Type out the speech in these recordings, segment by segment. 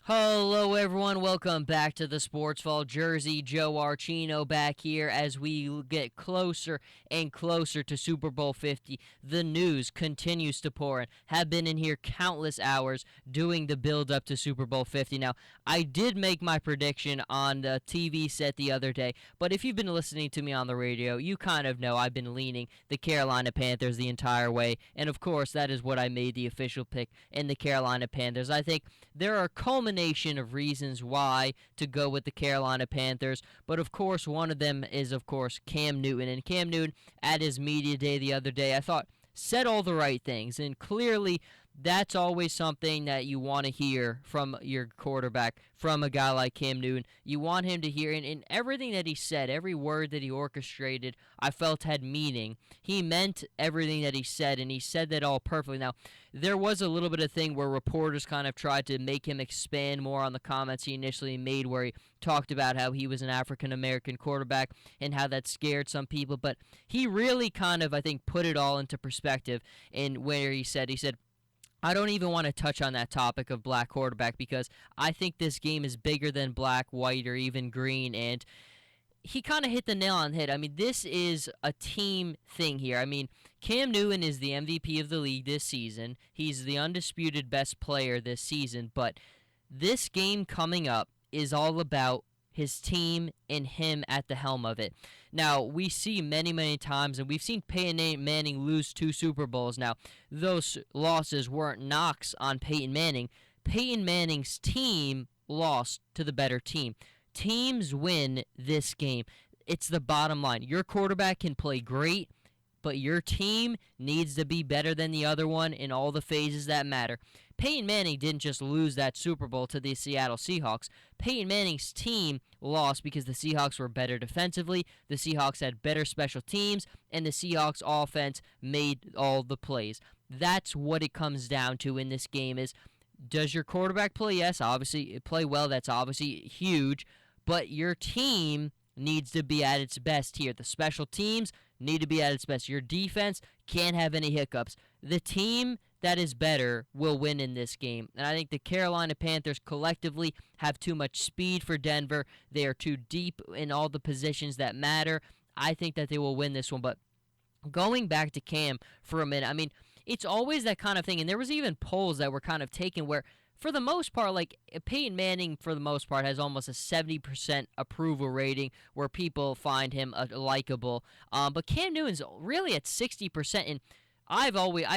Hello, everyone. Welcome back to the Sports Vault. Jersey Joe Archino back here as we get closer and closer to Super Bowl 50. The news continues to pour in. Have been in here countless hours doing the build up to Super Bowl 50. Now, I did make my prediction on the TV set the other day, but if you've been listening to me on the radio, you kind of know I've been leaning the Carolina Panthers the entire way. And of course, that is what I made the official pick in the Carolina Panthers. I think there are culminating of reasons why to go with the Carolina Panthers, but of course one of them is of course Cam Newton, and Cam Newton at his media day the other day I thought said all the right things, and clearly that's always something that you want to hear from your quarterback, from a guy like Cam Newton. You want him to hear, and everything that he said, every word that he orchestrated, I felt had meaning. He meant everything that he said, and he said that all perfectly. Now, there was a little bit of thing where reporters kind of tried to make him expand more on the comments he initially made, where he talked about how he was an African-American quarterback and how that scared some people, but he really kind of, I think, put it all into perspective in where he said, I don't even want to touch on that topic of black quarterback because I think this game is bigger than black, white, or even green, and he kind of hit the nail on the head. I mean, this is a team thing here. I mean, Cam Newton is the MVP of the league this season. He's the undisputed best player this season, but this game coming up is all about his team and him at the helm of it. Now, we see many times, and we've seen Peyton Manning lose 2 Super Bowls. Now, those losses weren't knocks on Peyton Manning. Peyton Manning's team lost to the better team. Teams win this game. It's the bottom line. Your quarterback can play great, but your team needs to be better than the other one in all the phases that matter. Peyton Manning didn't just lose that Super Bowl to the Seattle Seahawks. Peyton Manning's team lost because the Seahawks were better defensively, the Seahawks had better special teams, and the Seahawks offense made all the plays. That's what it comes down to in this game is, does your quarterback play? Yes, obviously, play well. That's obviously huge, but your team needs to be at its best here. The special teams need to be at its best. Your defense can't have any hiccups. The team that is better will win in this game. And I think the Carolina Panthers collectively have too much speed for Denver. They are too deep in all the positions that matter. I think that they will win this one. But going back to Cam for a minute, I mean, it's always that kind of thing. And there was even polls that were kind of taken where, for the most part, like Peyton Manning, for the most part, has almost a 70% approval rating where people find him likable. But Cam Newton's really at 60%, and I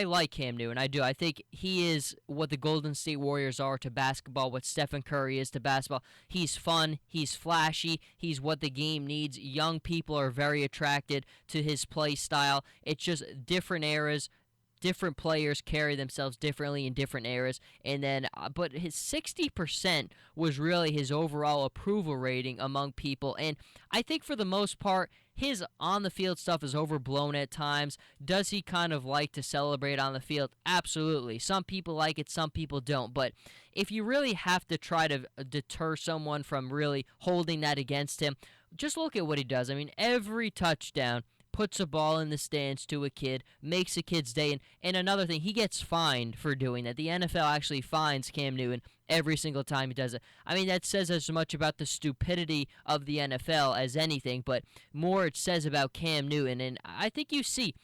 like Cam Newton. I do. I think he is what the Golden State Warriors are to basketball, what Stephen Curry is to basketball. He's fun. He's flashy. He's what the game needs. Young people are very attracted to his play style. It's just different eras. Different players carry themselves differently in different eras, and then, but his 60% was really his overall approval rating among people, and I think for the most part, his on-the-field stuff is overblown at times. Does he kind of like to celebrate on the field? Absolutely. Some people like it, some people don't, but if you really have to try to deter someone from really holding that against him, just look at what he does. I mean, every touchdown puts a ball in the stands to a kid, makes a kid's day, and another thing, he gets fined for doing that. The NFL actually fines Cam Newton every single time he does it. I mean, that says as much about the stupidity of the NFL as anything, but more it says about Cam Newton, and I think you see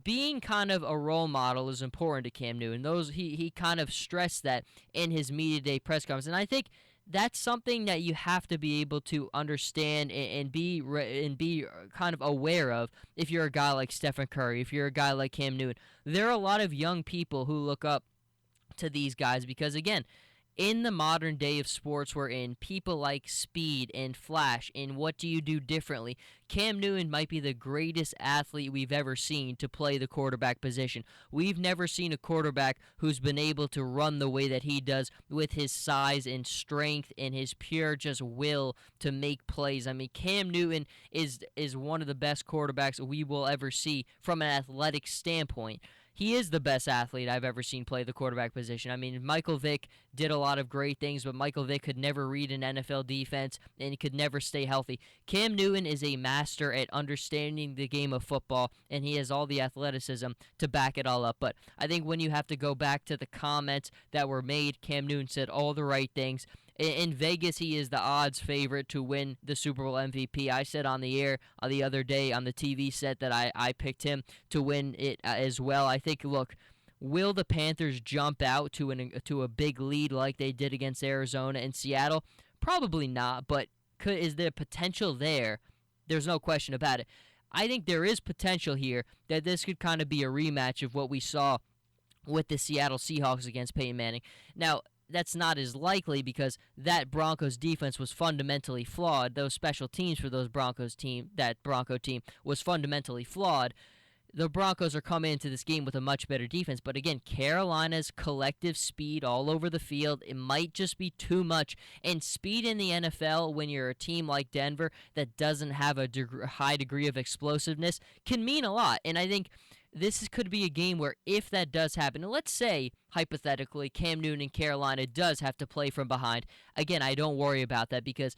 being kind of a role model is important to Cam Newton. He kind of stressed that in his media day press conference, and I think that's something that you have to be able to understand and be kind of aware of if you're a guy like Stephen Curry, if you're a guy like Cam Newton. There are a lot of young people who look up to these guys because, again, in the modern day of sports we're in, people like speed and flash and what do you do differently. Cam Newton might be the greatest athlete we've ever seen to play the quarterback position. We've never seen a quarterback who's been able to run the way that he does with his size and strength and his pure just will to make plays. I mean, Cam Newton is one of the best quarterbacks we will ever see from an athletic standpoint. he is the best athlete I've ever seen play the quarterback position. I mean, Michael Vick did a lot of great things, but Michael Vick could never read an NFL defense and he could never stay healthy. Cam Newton is a master at understanding the game of football, and he has all the athleticism to back it all up. But I think when you have to go back to the comments that were made, Cam Newton said all the right things. In Vegas, he is the odds favorite to win the Super Bowl MVP. I said on the air the other day on the TV set that I picked him to win it as well. I think, look, will the Panthers jump out to a big lead like they did against Arizona and Seattle? Probably not, but is there potential there? There's no question about it. I think there is potential here that this could kind of be a rematch of what we saw with the Seattle Seahawks against Peyton Manning. Now, that's not as likely because that Broncos defense was fundamentally flawed. Those special teams for that Bronco team was fundamentally flawed. The Broncos are coming into this game with a much better defense, but again, Carolina's collective speed all over the field, it might just be too much. And speed in the NFL, when you're a team like Denver that doesn't have a high degree of explosiveness, can mean a lot. And I think could be a game where if that does happen, and let's say, hypothetically, Cam Newton in Carolina does have to play from behind. Again, I don't worry about that because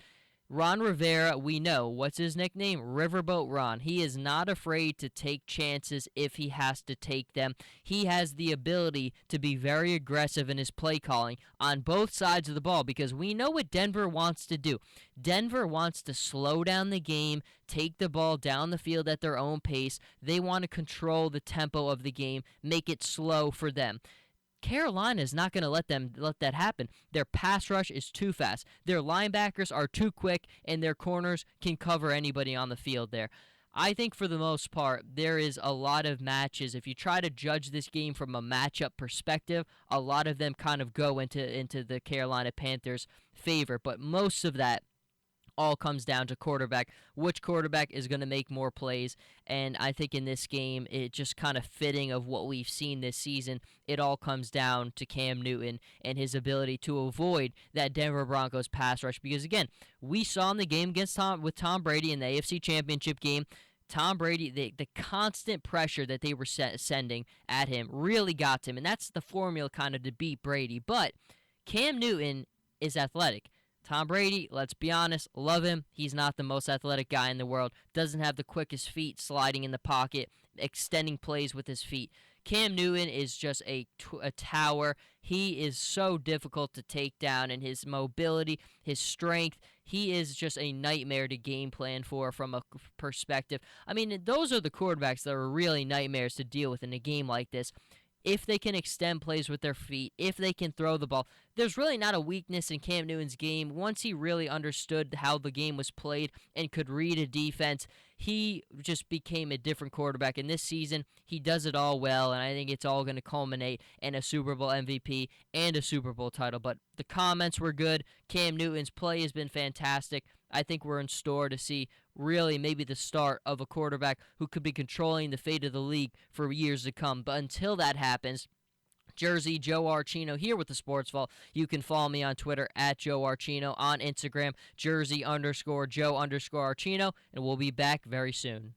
Ron Rivera, we know, what's his nickname? Riverboat Ron. He is not afraid to take chances if he has to take them. He has the ability to be very aggressive in his play calling on both sides of the ball because we know what Denver wants to do. Denver wants to slow down the game, take the ball down the field at their own pace. They want to control the tempo of the game, make it slow for them. Carolina is not going to let that happen. Their pass rush is too fast. Their linebackers are too quick, and their corners can cover anybody on the field there. I think for the most part, there is a lot of matches. If you try to judge this game from a matchup perspective, a lot of them kind of go into the Carolina Panthers' favor. But most of that all comes down to quarterback. Which quarterback is going to make more plays? And I think in this game, it just kind of fitting of what we've seen this season, it all comes down to Cam Newton and his ability to avoid that Denver Broncos pass rush. Because again, we saw in the game against Tom Brady in the AFC Championship game, Tom Brady, the constant pressure that they were sending at him really got to him. And that's the formula kind of to beat Brady. But Cam Newton is athletic. Tom Brady, let's be honest, love him. He's not the most athletic guy in the world. Doesn't have the quickest feet sliding in the pocket, extending plays with his feet. Cam Newton is just a tower. He is so difficult to take down, and his mobility, his strength, he is just a nightmare to game plan for from a perspective. I mean, those are the quarterbacks that are really nightmares to deal with in a game like this. If they can extend plays with their feet, if they can throw the ball, there's really not a weakness in Cam Newton's game. Once he really understood how the game was played and could read a defense, he just became a different quarterback. And this season, he does it all well, and I think it's all going to culminate in a Super Bowl MVP and a Super Bowl title. But the comments were good. Cam Newton's play has been fantastic. I think we're in store to see really maybe the start of a quarterback who could be controlling the fate of the league for years to come. But until that happens, Jersey, Joe Archino here with the Sports Vault. You can follow me on Twitter at Joe Archino, on Instagram, Jersey_Joe_Archino, and we'll be back very soon.